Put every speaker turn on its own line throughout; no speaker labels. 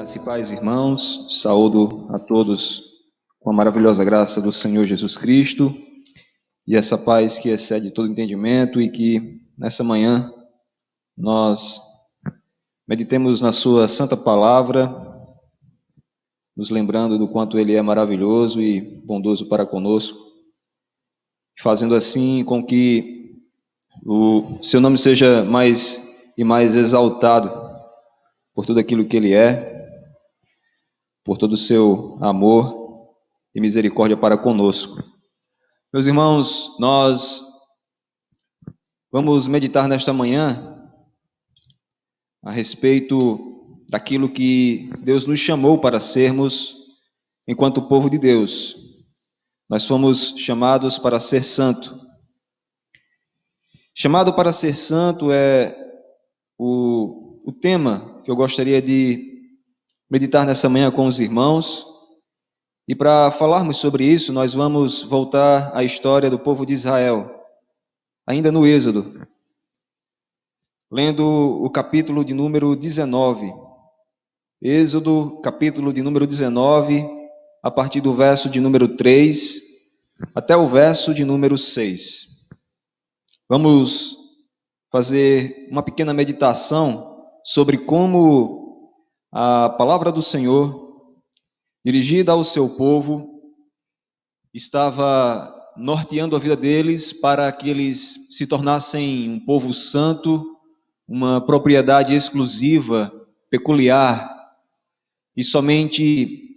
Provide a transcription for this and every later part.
Graça e paz, irmãos. Saúdo a todos com a maravilhosa graça do Senhor Jesus Cristo e essa paz que excede todo entendimento, e que nessa manhã nós meditemos na sua santa palavra, nos lembrando do quanto Ele é maravilhoso e bondoso para conosco, fazendo assim com que o seu nome seja mais e mais exaltado por tudo aquilo que Ele é, por todo o seu amor e misericórdia para conosco. Meus irmãos, nós vamos meditar nesta manhã a respeito daquilo que Deus nos chamou para sermos enquanto povo de Deus. Nós fomos chamados para ser santo. Chamado para ser santo é o tema que eu gostaria de meditar nessa manhã com os irmãos. E para falarmos sobre isso, nós vamos voltar à história do povo de Israel, ainda no Êxodo, lendo o capítulo de número 19. Êxodo, capítulo de número 19, a partir do verso de número 3 até o verso de número 6. Vamos fazer uma pequena meditação sobre como a palavra do Senhor, dirigida ao seu povo, estava norteando a vida deles para que eles se tornassem um povo santo, uma propriedade exclusiva, peculiar e somente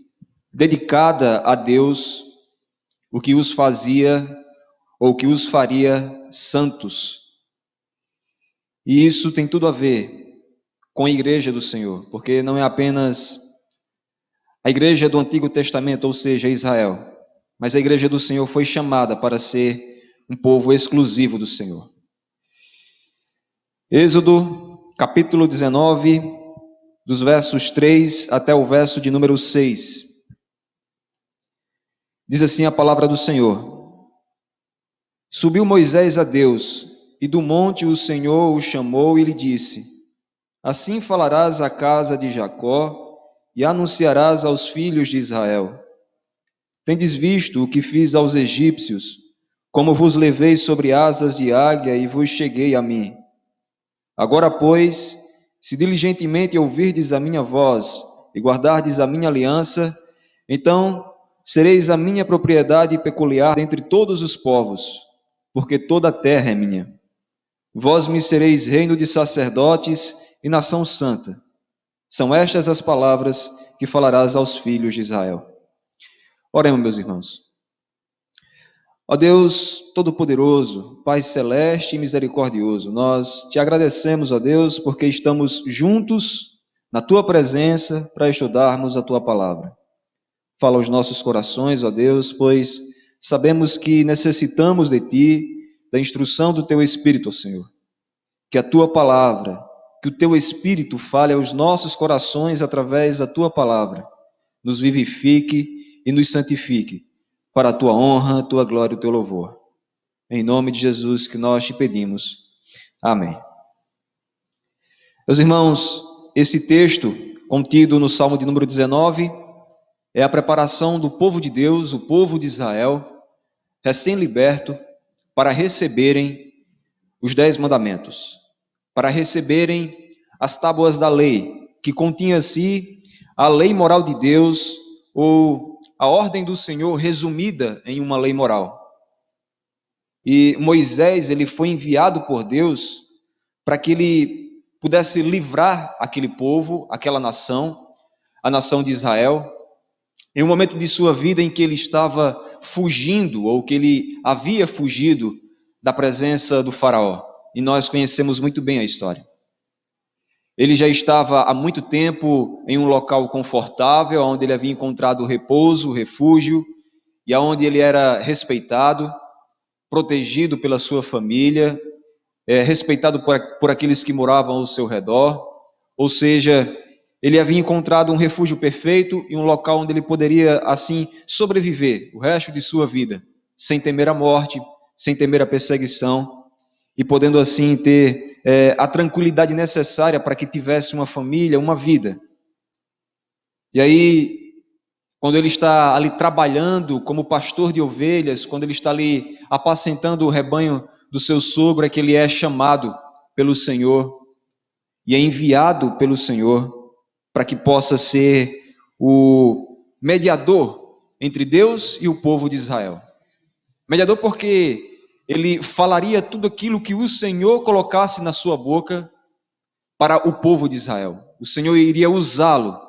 dedicada a Deus, o que os fazia ou que os faria santos. E isso tem tudo a ver com a igreja do Senhor, porque não é apenas a igreja do Antigo Testamento, ou seja, Israel, mas a igreja do Senhor foi chamada para ser um povo exclusivo do Senhor. Êxodo, capítulo 19, dos versos 3 até o verso de número 6. Diz assim a palavra do Senhor: Subiu Moisés a Deus, e do monte o Senhor o chamou e lhe disse: Assim falarás à casa de Jacó e anunciarás aos filhos de Israel: Tendes visto o que fiz aos egípcios, como vos levei sobre asas de águia e vos cheguei a mim. Agora, pois, se diligentemente ouvirdes a minha voz e guardardes a minha aliança, então sereis a minha propriedade peculiar dentre todos os povos, porque toda a terra é minha. Vós me sereis reino de sacerdotes e nação santa. São estas as palavras que falarás aos filhos de Israel. Oremos, meus irmãos. Ó Deus Todo-Poderoso, Pai Celeste e Misericordioso, nós te agradecemos, ó Deus, porque estamos juntos na Tua presença para estudarmos a Tua palavra. Fala aos nossos corações, ó Deus, pois sabemos que necessitamos de Ti, da instrução do Teu Espírito, ó Senhor. Que a Tua palavra, que o Teu Espírito fale aos nossos corações através da Tua palavra, nos vivifique e nos santifique, para a Tua honra, a Tua glória e o Teu louvor. Em nome de Jesus que nós te pedimos. Amém. Meus irmãos, esse texto contido no Salmo de número 19 é a preparação do povo de Deus, o povo de Israel, recém-liberto, para receberem os 10 mandamentos, para receberem as tábuas da lei, que continha assim a lei moral de Deus, ou a ordem do Senhor resumida em uma lei moral. E Moisés, ele foi enviado por Deus para que ele pudesse livrar aquele povo, aquela nação, a nação de Israel, em um momento de sua vida em que ele estava fugindo, ou que ele havia fugido da presença do faraó. E nós conhecemos muito bem a história. Ele já estava há muito tempo em um local confortável, onde ele havia encontrado repouso, refúgio, e onde ele era respeitado, protegido pela sua família, respeitado por aqueles que moravam ao seu redor. Ou seja, ele havia encontrado um refúgio perfeito e um local onde ele poderia, assim, sobreviver o resto de sua vida, sem temer a morte, sem temer a perseguição, e podendo assim ter a tranquilidade necessária para que tivesse uma família, uma vida. E aí, quando ele está ali trabalhando como pastor de ovelhas, quando ele está ali apacentando o rebanho do seu sogro, é que ele é chamado pelo Senhor e é enviado pelo Senhor para que possa ser o mediador entre Deus e o povo de Israel. Mediador porque ele falaria tudo aquilo que o Senhor colocasse na sua boca para o povo de Israel. O Senhor iria usá-lo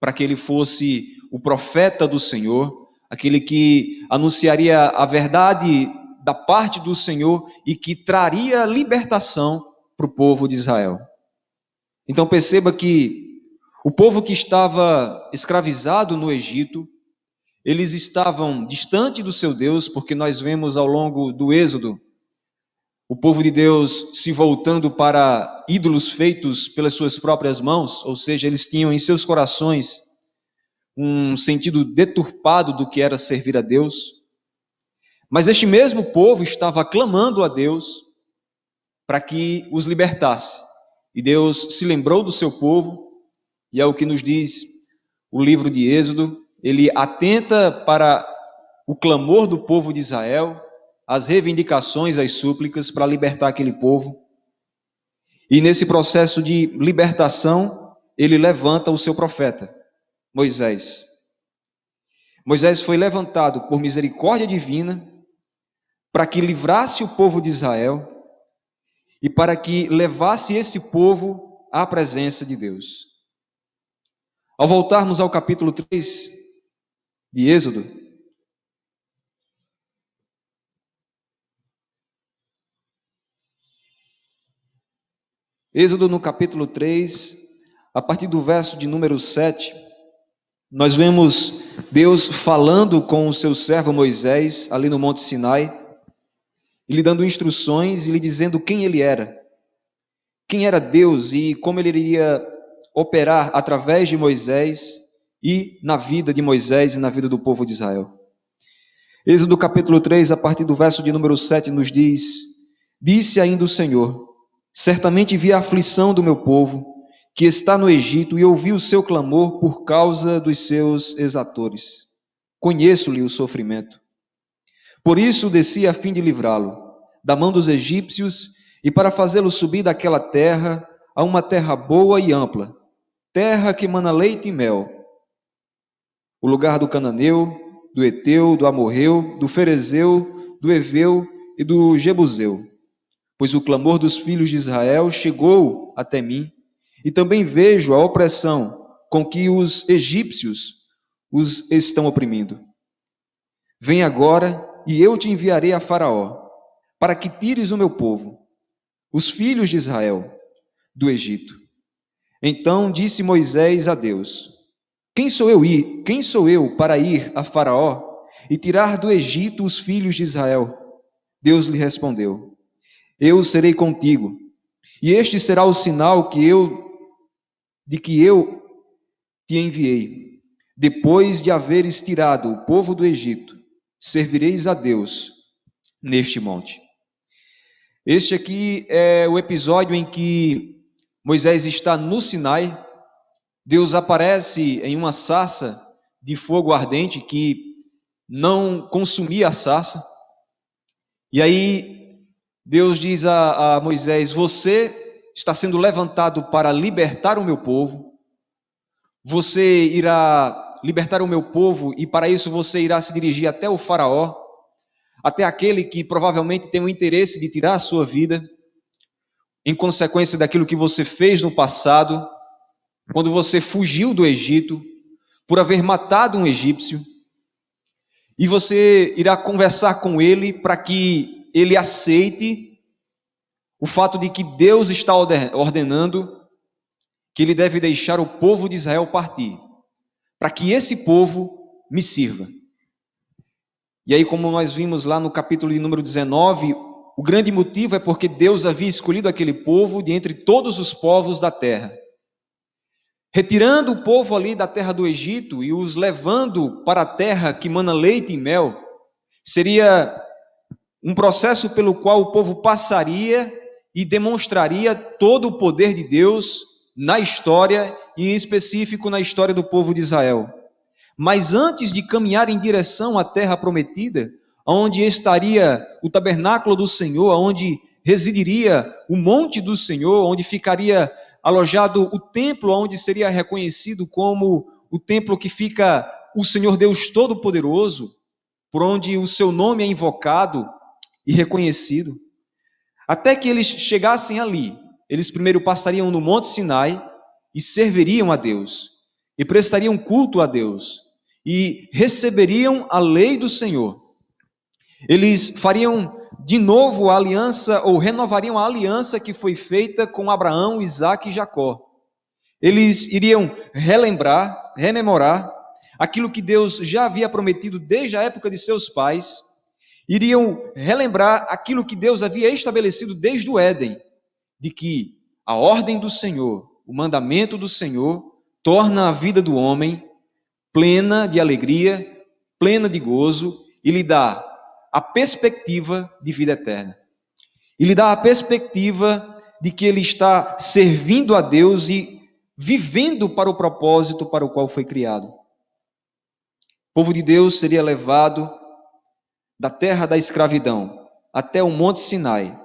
para que ele fosse o profeta do Senhor, aquele que anunciaria a verdade da parte do Senhor e que traria libertação para o povo de Israel. Então perceba que o povo que estava escravizado no Egito, eles estavam distante do seu Deus, porque nós vemos ao longo do Êxodo o povo de Deus se voltando para ídolos feitos pelas suas próprias mãos, ou seja, eles tinham em seus corações um sentido deturpado do que era servir a Deus. Mas este mesmo povo estava clamando a Deus para que os libertasse. E Deus se lembrou do seu povo, e é o que nos diz o livro de Êxodo. Ele atenta para o clamor do povo de Israel, as reivindicações, as súplicas para libertar aquele povo. E nesse processo de libertação, ele levanta o seu profeta, Moisés. Moisés foi levantado por misericórdia divina para que livrasse o povo de Israel e para que levasse esse povo à presença de Deus. Ao voltarmos ao capítulo 3 de Êxodo, Êxodo no capítulo 3, a partir do verso de número 7, nós vemos Deus falando com o seu servo Moisés, ali no Monte Sinai, e lhe dando instruções e lhe dizendo quem ele era. Quem era Deus e como ele iria operar através de Moisés e na vida de Moisés e na vida do povo de Israel. Êxodo capítulo 3, a partir do verso de número 7, nos diz: Disse ainda o Senhor: Certamente vi a aflição do meu povo, que está no Egito, e ouvi o seu clamor por causa dos seus exatores. Conheço-lhe o sofrimento. Por isso desci a fim de livrá-lo da mão dos egípcios e para fazê-lo subir daquela terra a uma terra boa e ampla, terra que mana leite e mel, o lugar do cananeu, do Eteu, do Amorreu, do Ferezeu, do Eveu e do Jebuseu. Pois o clamor dos filhos de Israel chegou até mim, e também vejo a opressão com que os egípcios os estão oprimindo. Vem agora, e eu te enviarei a Faraó, para que tires o meu povo, os filhos de Israel, do Egito. Então disse Moisés a Deus: Quem sou eu para ir a Faraó e tirar do Egito os filhos de Israel? Deus lhe respondeu: Eu serei contigo, e este será o sinal de que eu te enviei. Depois de haveres tirado o povo do Egito, servireis a Deus neste monte. Este aqui é o episódio em que Moisés está no Sinai. Deus aparece em uma sarça de fogo ardente que não consumia a sarça. E aí Deus diz a Moisés: Você está sendo levantado para libertar o meu povo. Você irá libertar o meu povo e para isso você irá se dirigir até o Faraó, até aquele que provavelmente tem o interesse de tirar a sua vida, em consequência daquilo que você fez no passado, quando você fugiu do Egito, por haver matado um egípcio, e você irá conversar com ele para que ele aceite o fato de que Deus está ordenando que ele deve deixar o povo de Israel partir, para que esse povo me sirva. E aí, como nós vimos lá no capítulo de número 19, o grande motivo é porque Deus havia escolhido aquele povo de entre todos os povos da terra. Retirando o povo ali da terra do Egito e os levando para a terra que mana leite e mel, seria um processo pelo qual o povo passaria e demonstraria todo o poder de Deus na história, e em específico na história do povo de Israel. Mas antes de caminhar em direção à terra prometida, onde estaria o tabernáculo do Senhor, onde residiria o monte do Senhor, onde ficaria alojado o templo, onde seria reconhecido como o templo que fica o Senhor Deus Todo-Poderoso, por onde o seu nome é invocado e reconhecido. Até que eles chegassem ali, eles primeiro passariam no Monte Sinai e serviriam a Deus, e prestariam culto a Deus, e receberiam a lei do Senhor. Eles fariam de novo a aliança, ou renovariam a aliança que foi feita com Abraão, Isaque e Jacó. Eles iriam rememorar aquilo que Deus já havia prometido desde a época de seus pais, iriam relembrar aquilo que Deus havia estabelecido desde o Éden, de que a ordem do Senhor, o mandamento do Senhor, torna a vida do homem plena de alegria, plena de gozo, e lhe dá a perspectiva de vida eterna. E lhe dá a perspectiva de que ele está servindo a Deus e vivendo para o propósito para o qual foi criado. O povo de Deus seria levado da terra da escravidão até o Monte Sinai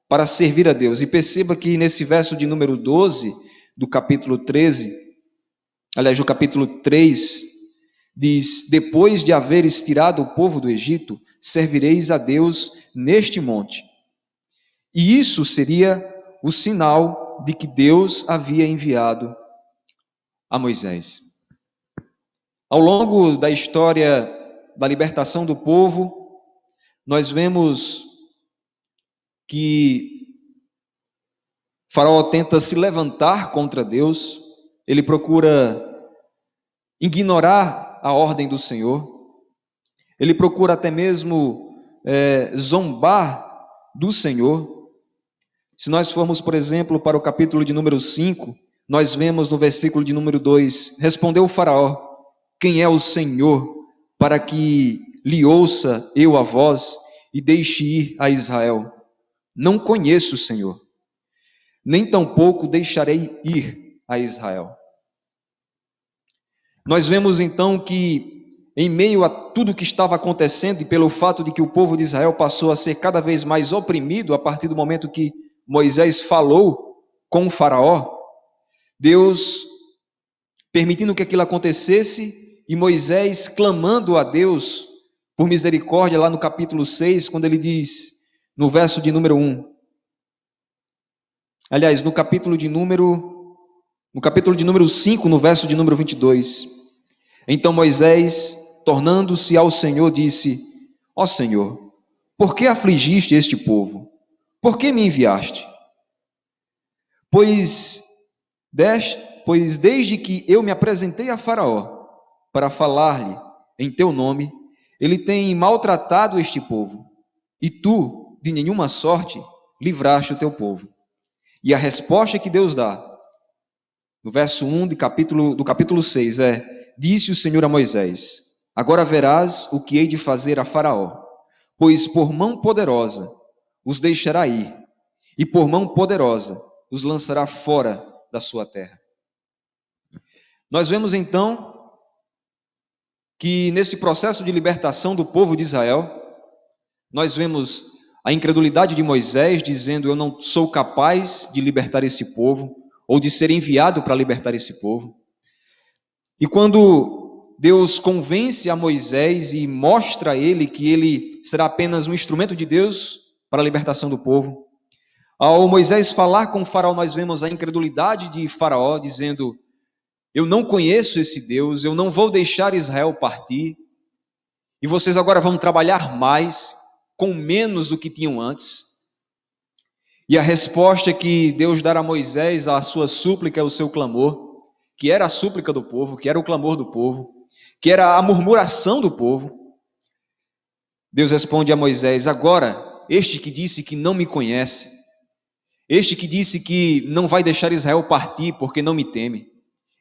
para servir a Deus. E perceba que nesse verso de número 12 do capítulo 13, aliás, do capítulo 3, diz: depois de haveres tirado o povo do Egito, servireis a Deus neste monte. E isso seria o sinal de que Deus havia enviado a Moisés. Ao longo da história da libertação do povo, nós vemos que Faraó tenta se levantar contra Deus, ele procura ignorar a ordem do Senhor, ele procura até mesmo zombar do Senhor. Se nós formos, por exemplo, para o capítulo de número 5, nós vemos no versículo de número 2, respondeu o Faraó: quem é o Senhor para que lhe ouça eu a voz e deixe ir a Israel? Não conheço o Senhor, nem tampouco deixarei ir a Israel. Nós vemos então que, em meio a tudo que estava acontecendo, e pelo fato de que o povo de Israel passou a ser cada vez mais oprimido a partir do momento que Moisés falou com o Faraó, Deus permitindo que aquilo acontecesse, e Moisés clamando a Deus por misericórdia, lá no capítulo 6, quando ele diz, no verso de número 1, aliás, no capítulo de número 5, no verso de número 22, então Moisés, tornando-se ao Senhor, disse: ó Senhor, por que afligiste este povo? Por que me enviaste? Pois desde que eu me apresentei a Faraó para falar-lhe em teu nome, ele tem maltratado este povo, e tu, de nenhuma sorte, livraste o teu povo. E a resposta que Deus dá, no verso 1 do capítulo 6, disse o Senhor a Moisés: agora verás o que hei de fazer a Faraó, pois por mão poderosa os deixará ir, e por mão poderosa os lançará fora da sua terra. Nós vemos então que nesse processo de libertação do povo de Israel, nós vemos a incredulidade de Moisés dizendo: eu não sou capaz de libertar esse povo, ou de ser enviado para libertar esse povo. E quando Deus convence a Moisés e mostra a ele que ele será apenas um instrumento de Deus para a libertação do povo, ao Moisés falar com o Faraó, nós vemos a incredulidade de Faraó dizendo: eu não conheço esse Deus, eu não vou deixar Israel partir, e vocês agora vão trabalhar mais, com menos do que tinham antes. E a resposta que Deus dá a Moisés, à sua súplica, ao seu clamor, que era a súplica do povo, que era o clamor do povo, que era a murmuração do povo, Deus responde a Moisés: agora, este que disse que não me conhece, este que disse que não vai deixar Israel partir porque não me teme,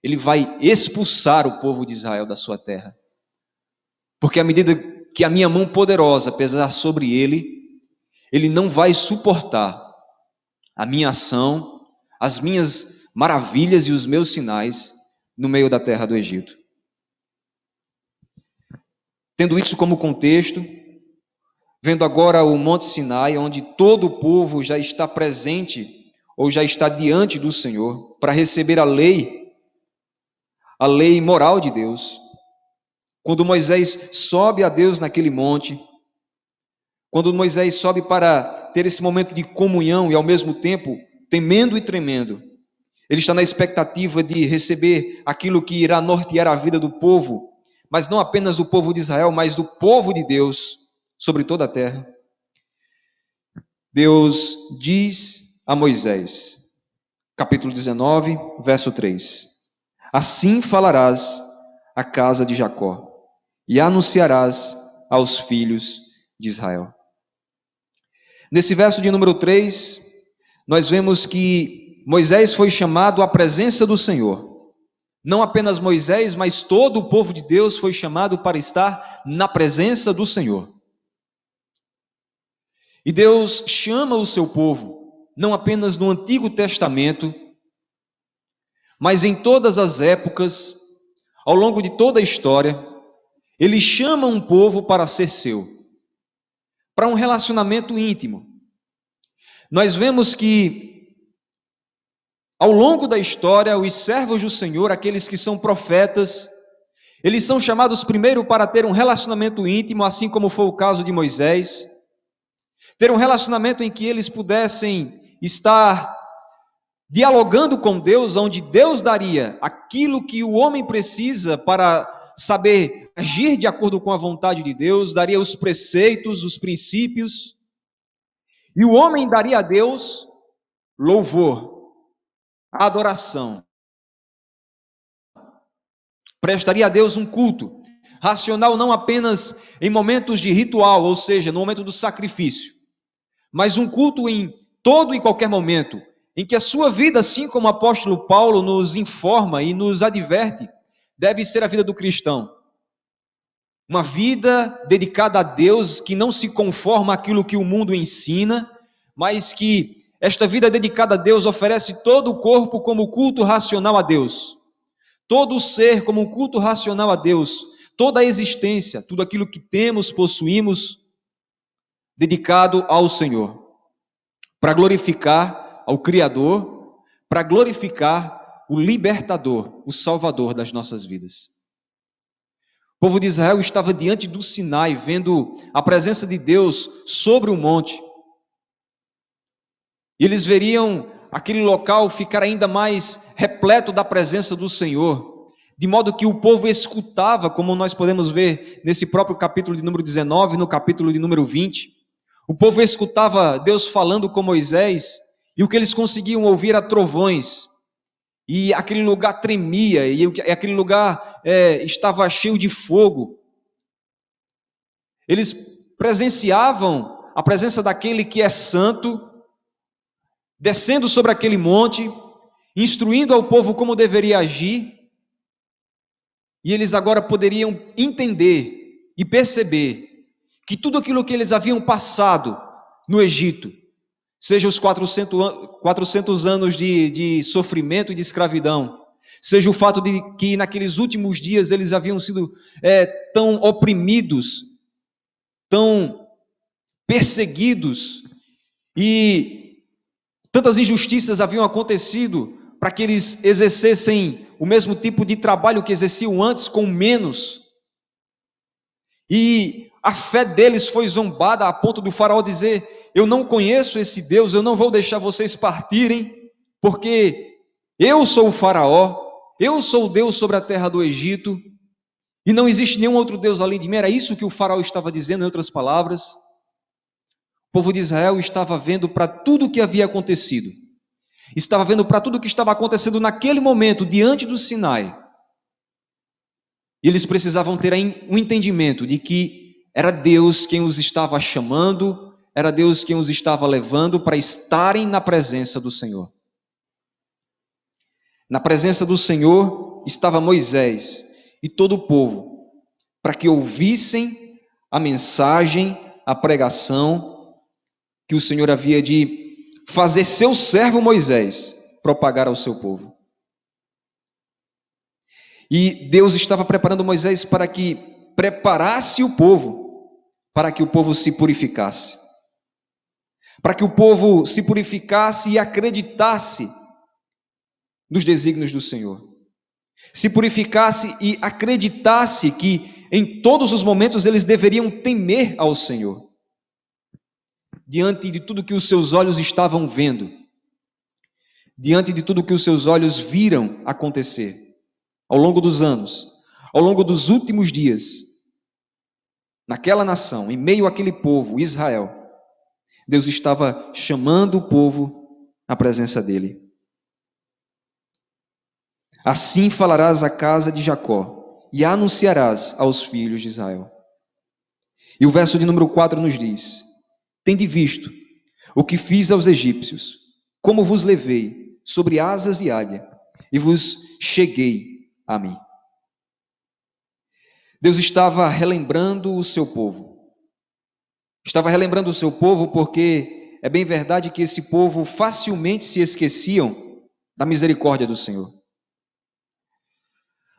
ele vai expulsar o povo de Israel da sua terra. Porque à medida que a minha mão poderosa pesar sobre ele, ele não vai suportar a minha ação, as minhas maravilhas e os meus sinais no meio da terra do Egito. Tendo isso como contexto, vendo agora o Monte Sinai, onde todo o povo já está presente ou já está diante do Senhor para receber a lei moral de Deus. Quando Moisés sobe a Deus naquele monte, quando Moisés sobe para ter esse momento de comunhão e ao mesmo tempo temendo e tremendo, ele está na expectativa de receber aquilo que irá nortear a vida do povo, mas não apenas do povo de Israel, mas do povo de Deus sobre toda a terra. Deus diz a Moisés, capítulo 19, verso 3: Assim falarás à casa de Jacó e anunciarás aos filhos de Israel. Nesse verso de número 3, nós vemos que Moisés foi chamado à presença do Senhor. Não apenas Moisés, mas todo o povo de Deus foi chamado para estar na presença do Senhor. E Deus chama o seu povo, não apenas no Antigo Testamento, mas em todas as épocas, ao longo de toda a história, Ele chama um povo para ser seu, para um relacionamento íntimo. Nós vemos que, ao longo da história, os servos do Senhor, aqueles que são profetas, eles são chamados primeiro para ter um relacionamento íntimo, assim como foi o caso de Moisés, ter um relacionamento em que eles pudessem estar dialogando com Deus, onde Deus daria aquilo que o homem precisa para saber agir de acordo com a vontade de Deus, daria os preceitos, os princípios, e o homem daria a Deus louvor, adoração, prestaria a Deus um culto racional, não apenas em momentos de ritual, ou seja, no momento do sacrifício, mas um culto em todo e qualquer momento, em que a sua vida, assim como o apóstolo Paulo nos informa e nos adverte, deve ser a vida do cristão. Uma vida dedicada a Deus, que não se conforma àquilo que o mundo ensina, mas que esta vida dedicada a Deus oferece todo o corpo como culto racional a Deus, todo o ser como um culto racional a Deus, toda a existência, tudo aquilo que temos, possuímos, dedicado ao Senhor, para glorificar ao Criador, para glorificar o Libertador, o Salvador das nossas vidas. O povo de Israel estava diante do Sinai, vendo a presença de Deus sobre o monte. E eles veriam aquele local ficar ainda mais repleto da presença do Senhor, de modo que o povo escutava, como nós podemos ver nesse próprio capítulo de número 19, no capítulo de número 20. O povo escutava Deus falando com Moisés, e o que eles conseguiam ouvir era trovões, e aquele lugar tremia, e aquele lugar estava cheio de fogo. Eles presenciavam a presença daquele que é santo, descendo sobre aquele monte, instruindo ao povo como deveria agir, e eles agora poderiam entender e perceber que tudo aquilo que eles haviam passado no Egito, seja os 400 anos de sofrimento e de escravidão, seja o fato de que naqueles últimos dias eles haviam sido tão oprimidos, tão perseguidos, e tantas injustiças haviam acontecido para que eles exercessem o mesmo tipo de trabalho que exerciam antes, com menos. E a fé deles foi zombada a ponto do faraó dizer: eu não conheço esse Deus, eu não vou deixar vocês partirem, porque eu sou o faraó, eu sou o Deus sobre a terra do Egito, e não existe nenhum outro Deus além de mim. Era isso que o faraó estava dizendo, em outras palavras. O povo de Israel estava vendo para tudo o que havia acontecido, estava vendo para tudo o que estava acontecendo naquele momento, diante do Sinai. E eles precisavam ter um entendimento de que era Deus quem os estava chamando, era Deus quem os estava levando para estarem na presença do Senhor. Na presença do Senhor estava Moisés e todo o povo, para que ouvissem a mensagem, a pregação que o Senhor havia de fazer seu servo Moisés, propagar ao seu povo. E Deus estava preparando Moisés para que preparasse o povo, para que o povo se purificasse. Para que o povo se purificasse e acreditasse nos desígnios do Senhor. Se purificasse e acreditasse que em todos os momentos eles deveriam temer ao Senhor. Diante de tudo que os seus olhos estavam vendo, diante de tudo que os seus olhos viram acontecer ao longo dos anos, ao longo dos últimos dias, naquela nação, em meio àquele povo, Israel, Deus estava chamando o povo à presença dele. Assim falarás à casa de Jacó e anunciarás aos filhos de Israel. E o verso de número 4 nos diz: Tende visto o que fiz aos egípcios, como vos levei sobre asas de águia e vos cheguei a mim. Deus estava relembrando o seu povo. Estava relembrando o seu povo porque é bem verdade que esse povo facilmente se esqueciam da misericórdia do Senhor.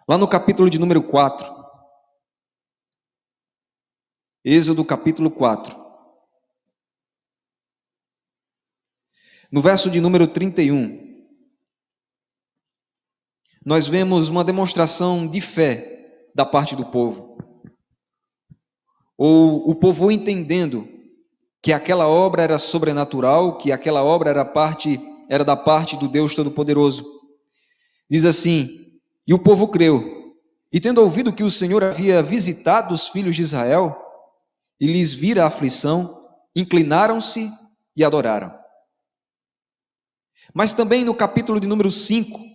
Lá no capítulo de número 4, Êxodo capítulo 4, no verso de número 31, nós vemos uma demonstração de fé da parte do povo. Ou o povo entendendo que aquela obra era sobrenatural, que aquela obra era da parte do Deus Todo-Poderoso. Diz assim: E o povo creu, e tendo ouvido que o Senhor havia visitado os filhos de Israel, e lhes vira a aflição, inclinaram-se e adoraram. Mas também no capítulo de número 5,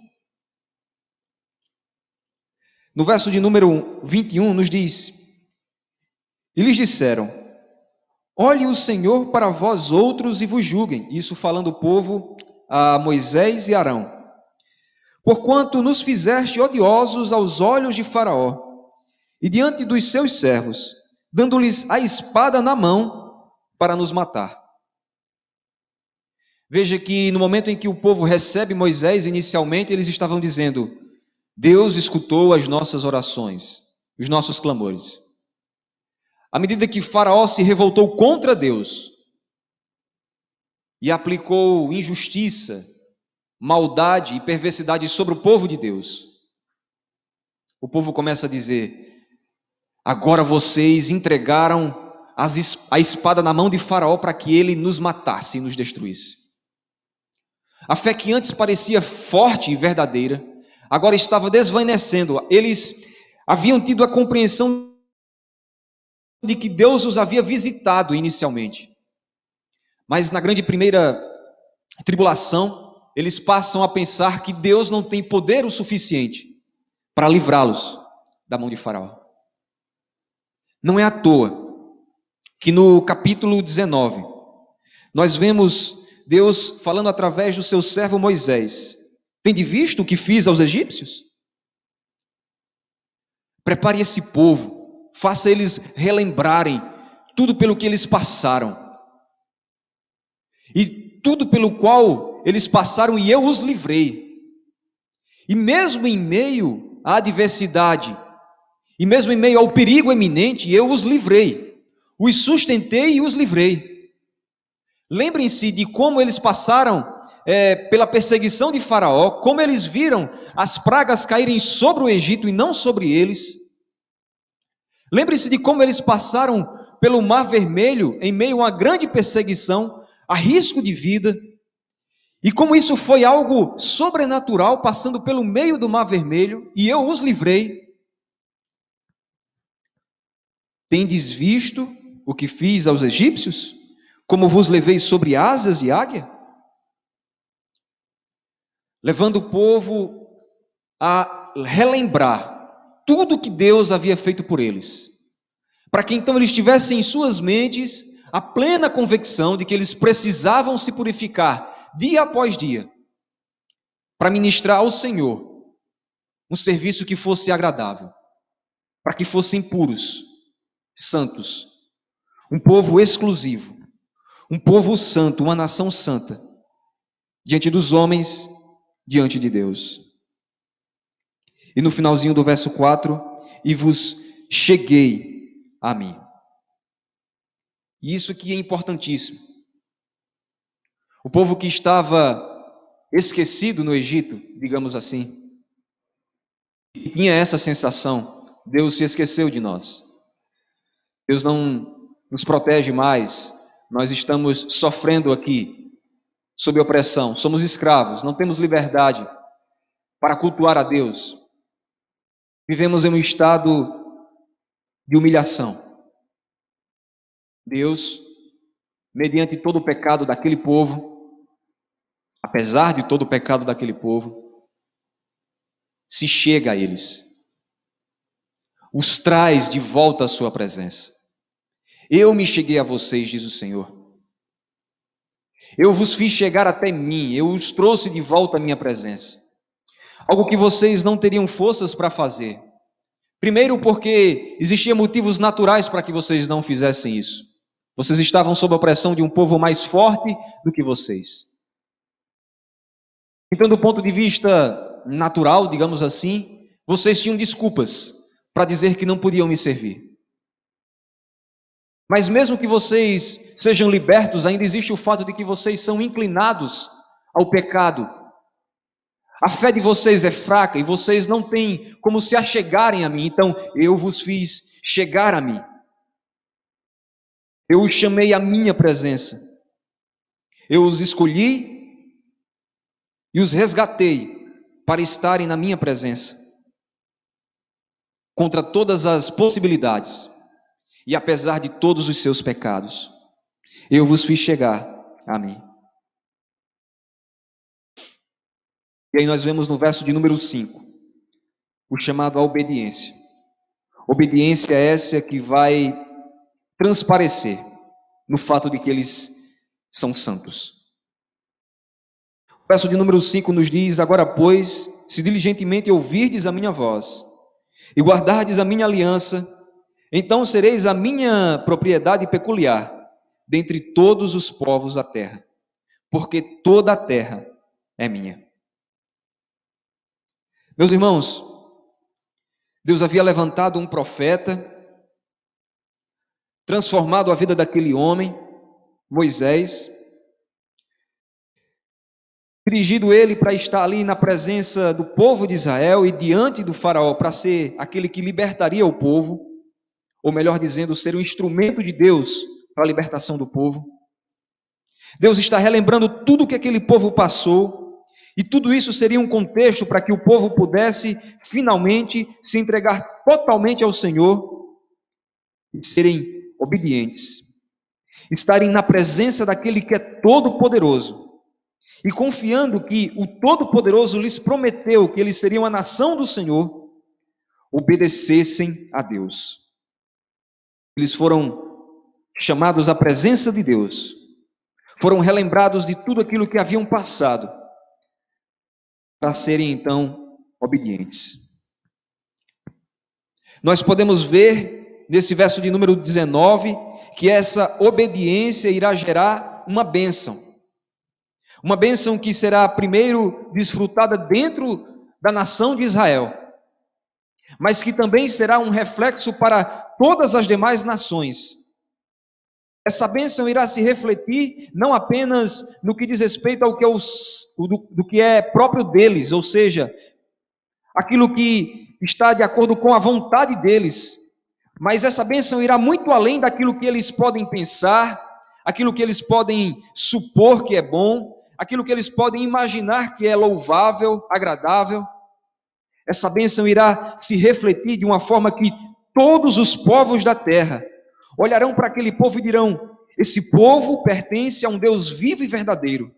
no verso de número 21, nos diz: E lhes disseram: Olhe o Senhor para vós outros e vos julguem. Isso falando o povo a Moisés e Arão. Porquanto nos fizeste odiosos aos olhos de Faraó e diante dos seus servos, dando-lhes a espada na mão para nos matar. Veja que no momento em que o povo recebe Moisés, inicialmente eles estavam dizendo: Deus escutou as nossas orações, os nossos clamores. À medida que Faraó se revoltou contra Deus e aplicou injustiça, maldade e perversidade sobre o povo de Deus, o povo começa a dizer: agora vocês entregaram a espada na mão de Faraó para que ele nos matasse e nos destruísse. A fé que antes parecia forte e verdadeira, agora estava desvanecendo. Eles haviam tido a compreensão de que Deus os havia visitado inicialmente. Mas na grande primeira tribulação, eles passam a pensar que Deus não tem poder o suficiente para livrá-los da mão de Faraó. Não é à toa que no capítulo 19, nós vemos Deus falando através do seu servo Moisés: Tende visto o que fiz aos egípcios? Prepare esse povo, faça eles relembrarem tudo pelo que eles passaram. E tudo pelo qual eles passaram e eu os livrei. E mesmo em meio à adversidade, e mesmo em meio ao perigo eminente, eu os livrei. Os sustentei e os livrei. Lembrem-se de como eles passaram pela perseguição de Faraó, como eles viram as pragas caírem sobre o Egito e não sobre eles. Lembrem-se de como eles passaram pelo Mar Vermelho em meio a uma grande perseguição, a risco de vida, e como isso foi algo sobrenatural, passando pelo meio do Mar Vermelho, e eu os livrei. Tendes visto o que fiz aos egípcios? Como vos levei sobre asas de águia? Levando o povo a relembrar tudo que Deus havia feito por eles, para que então eles tivessem em suas mentes a plena convicção de que eles precisavam se purificar dia após dia, para ministrar ao Senhor um serviço que fosse agradável, para que fossem puros, santos, um povo exclusivo, um povo santo, uma nação santa, diante dos homens diante de Deus. E no finalzinho do verso 4, e vos cheguei a mim. E isso aqui é importantíssimo. O povo que estava esquecido no Egito, digamos assim, e tinha essa sensação: Deus se esqueceu de nós. Deus não nos protege mais. Nós estamos sofrendo aqui, sob opressão. Somos escravos, não temos liberdade para cultuar a Deus. Vivemos em um estado de humilhação. Deus, mediante todo o pecado daquele povo, apesar de todo o pecado daquele povo, se chega a eles, os traz de volta à sua presença. Eu me cheguei a vocês, diz o Senhor. Eu vos fiz chegar até mim, eu os trouxe de volta à minha presença. Algo que vocês não teriam forças para fazer. Primeiro, porque existiam motivos naturais para que vocês não fizessem isso. Vocês estavam sob a opressão de um povo mais forte do que vocês. Então, do ponto de vista natural, digamos assim, vocês tinham desculpas para dizer que não podiam me servir. Mas mesmo que vocês sejam libertos, ainda existe o fato de que vocês são inclinados ao pecado. A fé de vocês é fraca e vocês não têm como se achegarem a mim. Então, eu vos fiz chegar a mim. Eu os chamei à minha presença. Eu os escolhi e os resgatei para estarem na minha presença. Contra todas as possibilidades. E apesar de todos os seus pecados, eu vos fiz chegar a mim. E aí nós vemos no verso de número 5, o chamado à obediência. Obediência essa que vai transparecer no fato de que eles são santos. O verso de número 5 nos diz: agora, pois, se diligentemente ouvirdes a minha voz, e guardardes a minha aliança, então sereis a minha propriedade peculiar, dentre todos os povos da terra, porque toda a terra é minha. Meus irmãos, Deus havia levantado um profeta, transformado a vida daquele homem, Moisés, dirigido ele para estar ali na presença do povo de Israel e diante do faraó, para ser aquele que libertaria o povo, ou melhor dizendo, ser um instrumento de Deus para a libertação do povo. Deus está relembrando tudo o que aquele povo passou, e tudo isso seria um contexto para que o povo pudesse finalmente se entregar totalmente ao Senhor e serem obedientes, estarem na presença daquele que é todo-poderoso e confiando que o Todo-Poderoso lhes prometeu que eles seriam a nação do Senhor, obedecessem a Deus. Eles foram chamados à presença de Deus, foram relembrados de tudo aquilo que haviam passado, para serem então obedientes. Nós podemos ver nesse verso de número 19 que essa obediência irá gerar uma bênção. Uma bênção que será primeiro desfrutada dentro da nação de Israel, mas que também será um reflexo para todas as demais nações. Essa bênção irá se refletir não apenas no que diz respeito ao que do que é próprio deles, ou seja, aquilo que está de acordo com a vontade deles, mas essa bênção irá muito além daquilo que eles podem pensar, aquilo que eles podem supor que é bom, aquilo que eles podem imaginar que é louvável, agradável. Essa bênção irá se refletir de uma forma que todos os povos da terra olharão para aquele povo e dirão: esse povo pertence a um Deus vivo e verdadeiro.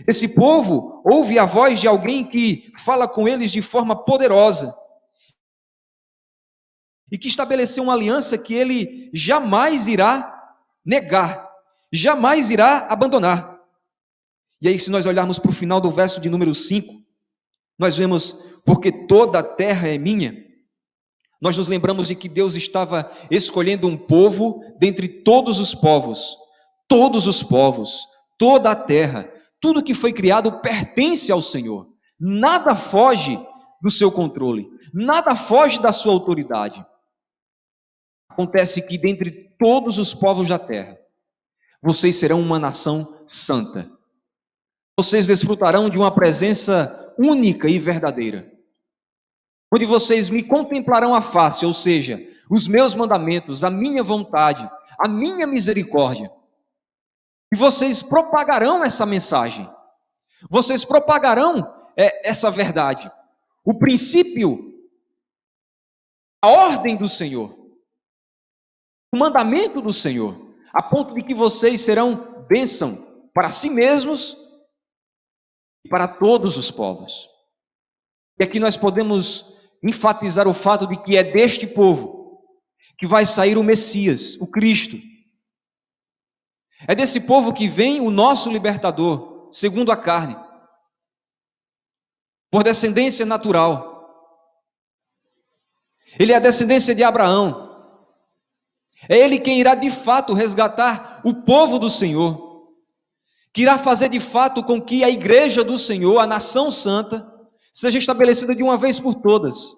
Esse povo ouve a voz de alguém que fala com eles de forma poderosa e que estabeleceu uma aliança que ele jamais irá negar, jamais irá abandonar. E aí, se nós olharmos para o final do verso de número 5, nós vemos: porque toda a terra é minha. Nós nos lembramos de que Deus estava escolhendo um povo dentre todos os povos, toda a terra, tudo que foi criado pertence ao Senhor. Nada foge do seu controle, nada foge da sua autoridade. Acontece que dentre todos os povos da terra, vocês serão uma nação santa. Vocês desfrutarão de uma presença única e verdadeira, onde vocês me contemplarão a face, ou seja, os meus mandamentos, a minha vontade, a minha misericórdia. E vocês propagarão essa mensagem. Vocês propagarão essa verdade. O princípio, a ordem do Senhor, o mandamento do Senhor, a ponto de que vocês serão bênção para si mesmos e para todos os povos. E aqui nós podemos enfatizar o fato de que é deste povo que vai sair o Messias, o Cristo. É desse povo que vem o nosso libertador, segundo a carne, por descendência natural. Ele é a descendência de Abraão. É ele quem irá de fato resgatar o povo do Senhor, que irá fazer de fato com que a igreja do Senhor, a nação santa, seja estabelecida de uma vez por todas,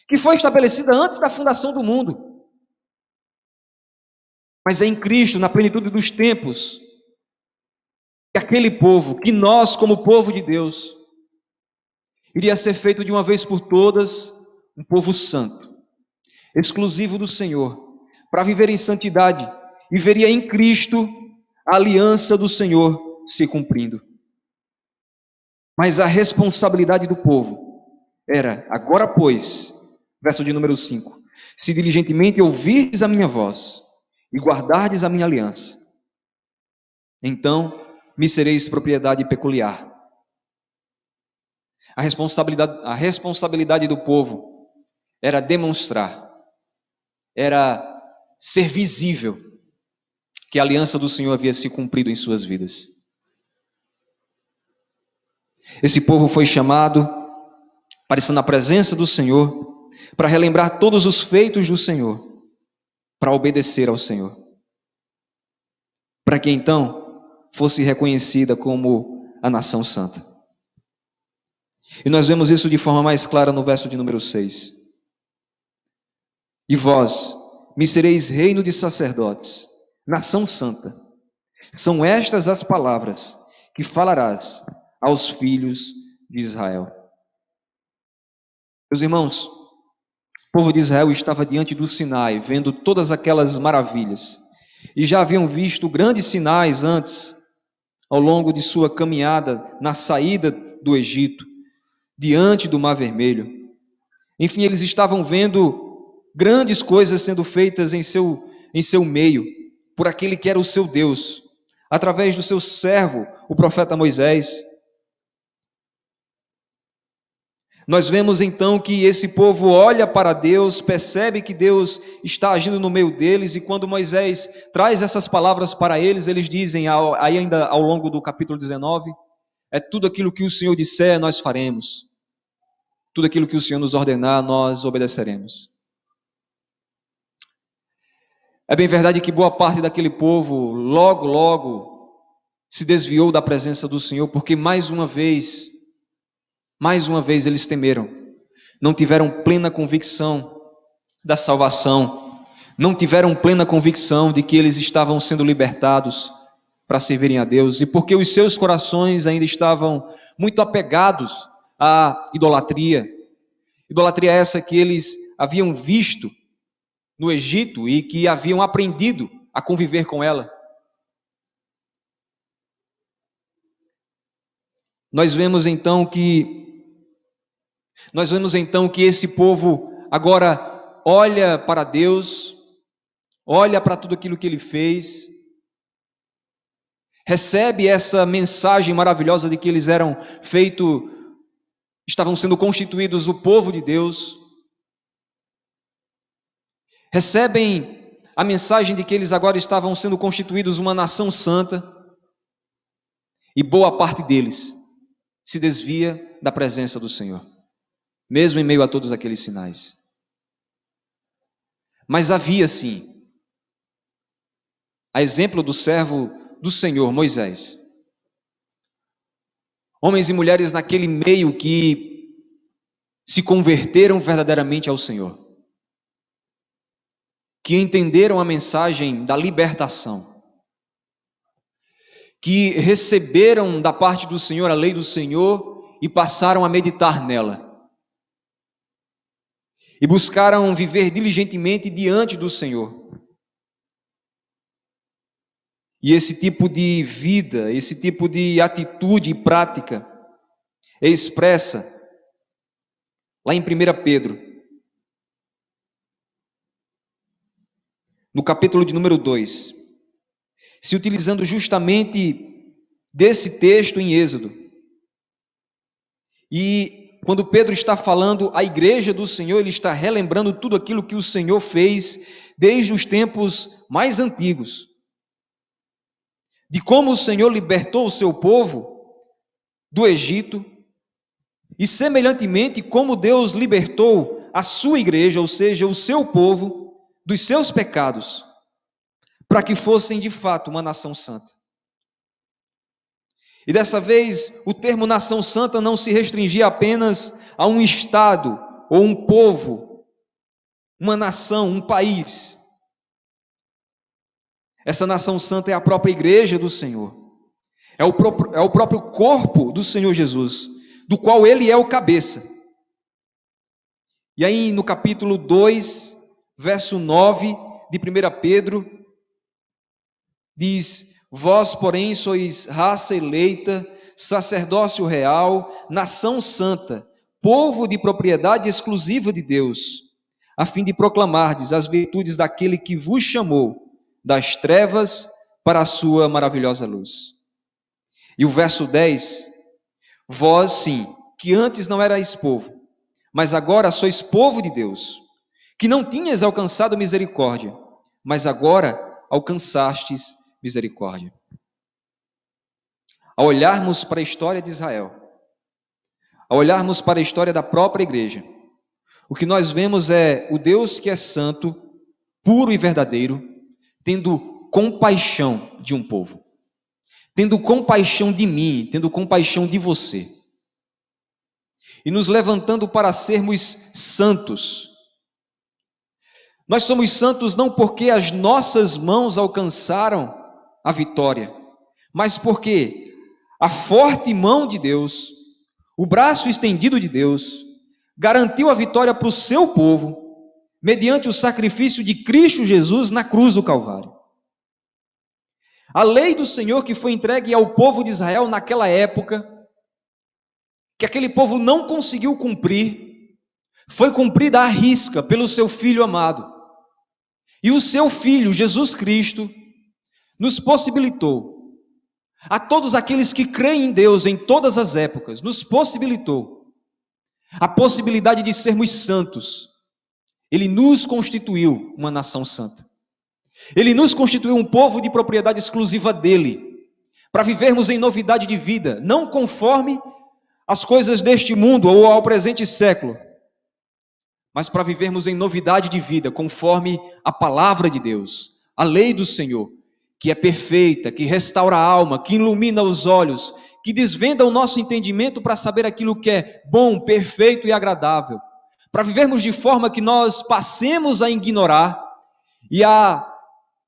que foi estabelecida antes da fundação do mundo. Mas é em Cristo, na plenitude dos tempos, que aquele povo, que nós como povo de Deus, iria ser feito de uma vez por todas um povo santo, exclusivo do Senhor, para viver em santidade, e veria em Cristo a aliança do Senhor se cumprindo. Mas a responsabilidade do povo era: agora pois, verso de número 5, se diligentemente ouvirdes a minha voz e guardardes a minha aliança, então me sereis propriedade peculiar. A responsabilidade do povo era demonstrar, era ser visível que a aliança do Senhor havia se cumprido em suas vidas. Esse povo foi chamado para estar na presença do Senhor, para relembrar todos os feitos do Senhor, para obedecer ao Senhor, para que então fosse reconhecida como a nação santa. E nós vemos isso de forma mais clara no verso de número 6. E vós me sereis reino de sacerdotes, nação santa. São estas as palavras que falarás aos filhos de Israel. Meus irmãos, o povo de Israel estava diante do Sinai, vendo todas aquelas maravilhas, e já haviam visto grandes sinais antes, ao longo de sua caminhada na saída do Egito, diante do Mar Vermelho. Enfim, eles estavam vendo grandes coisas sendo feitas em seu meio, por aquele que era o seu Deus, através do seu servo, o profeta Moisés. Nós vemos então que esse povo olha para Deus, percebe que Deus está agindo no meio deles, e quando Moisés traz essas palavras para eles, eles dizem, aí ainda ao longo do capítulo 19, é tudo aquilo que o Senhor disser, nós faremos. Tudo aquilo que o Senhor nos ordenar, nós obedeceremos. É bem verdade que boa parte daquele povo logo se desviou da presença do Senhor, porque mais uma vez eles temeram, não tiveram plena convicção da salvação, não tiveram plena convicção de que eles estavam sendo libertados para servirem a Deus, e porque os seus corações ainda estavam muito apegados à idolatria essa que eles haviam visto no Egito e que haviam aprendido a conviver com ela. Nós vemos então que esse povo agora olha para Deus, olha para tudo aquilo que Ele fez, recebe essa mensagem maravilhosa de que eles estavam sendo constituídos o povo de Deus, recebem a mensagem de que eles agora estavam sendo constituídos uma nação santa, e boa parte deles se desvia da presença do Senhor, mesmo em meio a todos aqueles sinais. Mas havia sim, a exemplo do servo do Senhor, Moisés, Homens e mulheres naquele meio que se converteram verdadeiramente ao Senhor, que entenderam a mensagem da libertação, que receberam da parte do Senhor a lei do Senhor e passaram a meditar nela. E buscaram viver diligentemente diante do Senhor. E esse tipo de vida, esse tipo de atitude e prática é expressa lá em 1 Pedro, no capítulo de número 2, se utilizando justamente desse texto em Êxodo. E quando Pedro está falando à igreja do Senhor, ele está relembrando tudo aquilo que o Senhor fez desde os tempos mais antigos. De como o Senhor libertou o seu povo do Egito e, semelhantemente, como Deus libertou a sua igreja, ou seja, o seu povo, dos seus pecados, para que fossem de fato uma nação santa. E dessa vez, o termo nação santa não se restringia apenas a um estado ou um povo, uma nação, um país. Essa nação santa é a própria igreja do Senhor. É o próprio corpo do Senhor Jesus, do qual ele é o cabeça. E aí no capítulo 2, verso 9 de 1 Pedro, diz: vós, porém, sois raça eleita, sacerdócio real, nação santa, povo de propriedade exclusiva de Deus, a fim de proclamardes as virtudes daquele que vos chamou das trevas para a sua maravilhosa luz. E o verso 10, vós sim, que antes não erais povo, mas agora sois povo de Deus, que não tinhas alcançado misericórdia, mas agora alcançastes misericórdia. Ao olharmos para a história de Israel, ao olharmos para a história da própria igreja, o que nós vemos é o Deus que é santo, puro e verdadeiro, tendo compaixão de um povo, tendo compaixão de mim, tendo compaixão de você, e nos levantando para sermos santos. Nós somos santos não porque as nossas mãos alcançaram a vitória, mas porque a forte mão de Deus, o braço estendido de Deus, garantiu a vitória para o seu povo, mediante o sacrifício de Cristo Jesus na cruz do Calvário. A lei do Senhor que foi entregue ao povo de Israel naquela época, que aquele povo não conseguiu cumprir, foi cumprida à risca pelo seu Filho amado. E o seu Filho, Jesus Cristo, nos possibilitou, a todos aqueles que creem em Deus em todas as épocas, nos possibilitou a possibilidade de sermos santos. Ele nos constituiu uma nação santa. Ele nos constituiu um povo de propriedade exclusiva dele, para vivermos em novidade de vida, não conforme as coisas deste mundo ou ao presente século, mas para vivermos em novidade de vida, conforme a palavra de Deus, a lei do Senhor, que é perfeita, que restaura a alma, que ilumina os olhos, que desvenda o nosso entendimento para saber aquilo que é bom, perfeito e agradável, para vivermos de forma que nós passemos a ignorar e a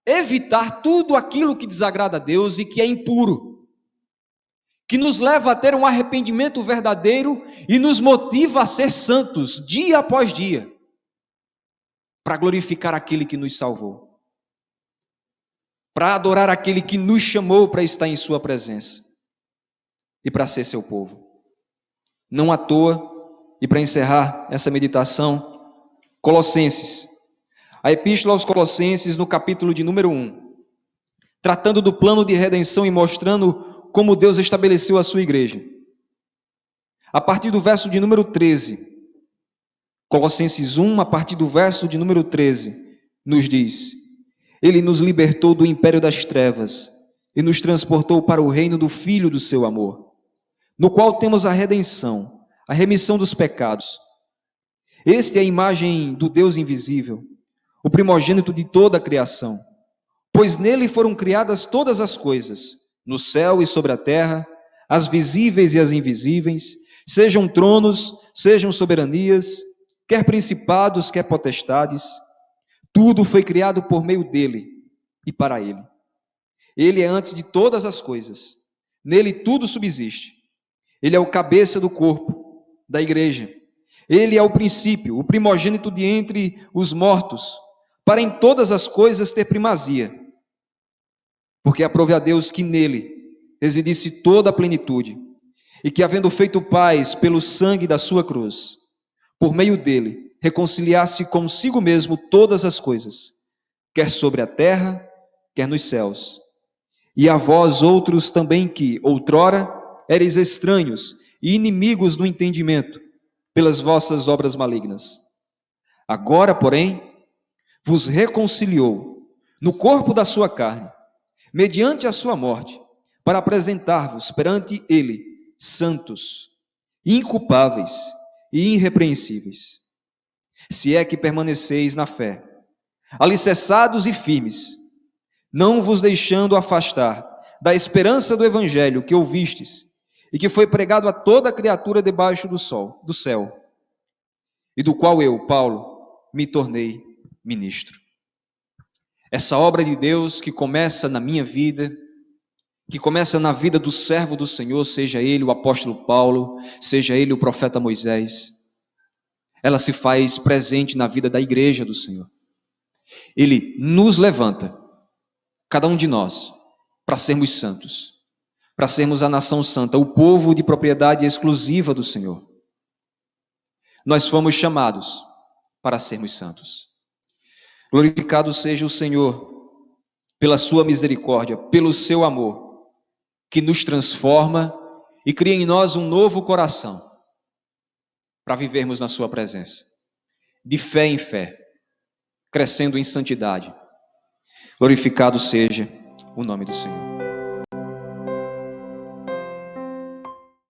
evitar tudo aquilo que desagrada a Deus e que é impuro, que nos leva a ter um arrependimento verdadeiro e nos motiva a ser santos dia após dia, para glorificar aquele que nos salvou, para adorar aquele que nos chamou para estar em sua presença e para ser seu povo. Não à toa, e para encerrar essa meditação, Colossenses, a Epístola aos Colossenses, no capítulo de número 1, tratando do plano de redenção e mostrando como Deus estabeleceu a sua igreja. A partir do verso de número 13, Colossenses 1, a partir do verso de número 13, nos diz: Ele nos libertou do império das trevas e nos transportou para o reino do Filho do seu amor, no qual temos a redenção, a remissão dos pecados. Este é a imagem do Deus invisível, o primogênito de toda a criação, pois nele foram criadas todas as coisas, no céu e sobre a terra, as visíveis e as invisíveis, sejam tronos, sejam soberanias, quer principados, quer potestades, tudo foi criado por meio dele e para ele. Ele é antes de todas as coisas, nele tudo subsiste. Ele é o cabeça do corpo, da igreja. Ele é o princípio, o primogênito de entre os mortos, para em todas as coisas ter primazia. Porque aprove a Deus que nele residisse toda a plenitude, e que, havendo feito paz pelo sangue da sua cruz, por meio dele, reconciliasse consigo mesmo todas as coisas, quer sobre a terra, quer nos céus. E a vós outros também que, outrora, eres estranhos e inimigos do entendimento, pelas vossas obras malignas. Agora, porém, vos reconciliou no corpo da sua carne, mediante a sua morte, para apresentar-vos perante ele santos, inculpáveis e irrepreensíveis. Se é que permaneceis na fé, alicerçados e firmes, não vos deixando afastar da esperança do evangelho que ouvistes e que foi pregado a toda criatura debaixo do céu, e do qual eu, Paulo, me tornei ministro. Essa obra de Deus que começa na minha vida, que começa na vida do servo do Senhor, seja ele o apóstolo Paulo, seja ele o profeta Moisés, ela se faz presente na vida da igreja do Senhor. Ele nos levanta, cada um de nós, para sermos santos, para sermos a nação santa, o povo de propriedade exclusiva do Senhor. Nós fomos chamados para sermos santos. Glorificado seja o Senhor pela sua misericórdia, pelo seu amor, que nos transforma e cria em nós um novo coração para vivermos na sua presença, de fé em fé, crescendo em santidade. Glorificado seja o nome do Senhor.